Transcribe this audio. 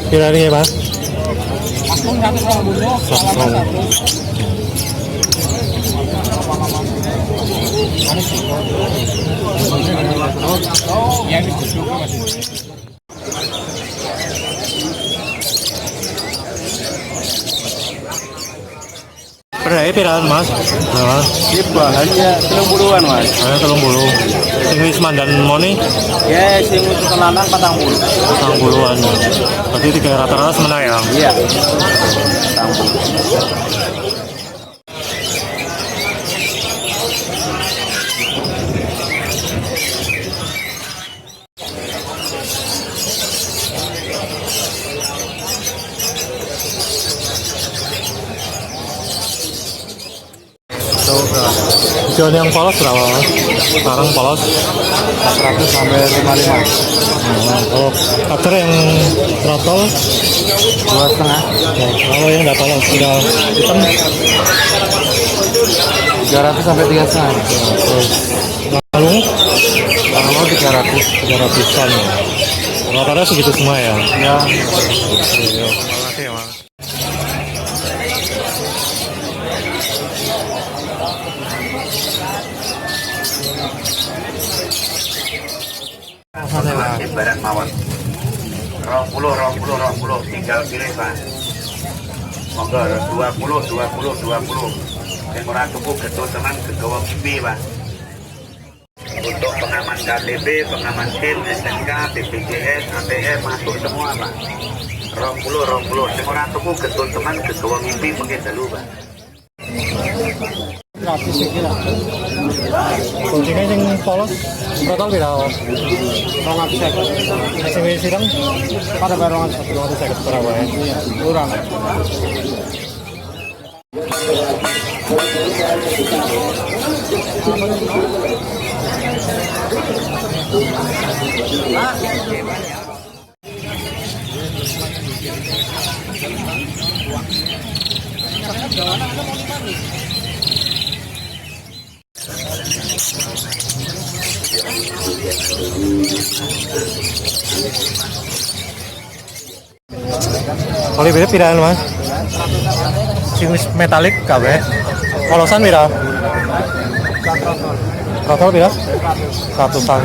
Kira ini ya, Pak? Berapa piraan, Mas? Nah, Ini bahannya 30-an, Mas. saya 30. Sing wis mandan moni Ya, sing untuk lanang 40. 40-an. Berarti 3 rata-rata semena ya. Iya. 40. Hijauan yang polos berapa, Mas? Sekarang polos 400 sampai 55. kalau kacer yang trotol 2,5. ya, kalau yang nggak polos sudah hitam 300 sampai 3,5. terus lalu Kalau 300. 300-an ya. Rata-rata segitu semua ya. Ya. Terima kasih ya, Mas. Barat mawon. 20 tinggal pilih, Pak. Monggo 20. Yang ora tuku gedung teman kegawa mimpi, Pak. Untuk pengaman KTP, pengaman SIM, SNK, BPJS, ATM masuk semua, Pak. 20. Yang ora tuku gedung teman kegawa mimpi mungkin dulu, Pak. Gratis iki lah. Kuncinya yang polos trotol tidak. 250. Sing wis sireng Pada barongan 250 berapa ya? Iya, kurang. Oli beda piraan, Mas? Sing wis metalik kabeh. Polosan pira? Trotol pira? 100-an.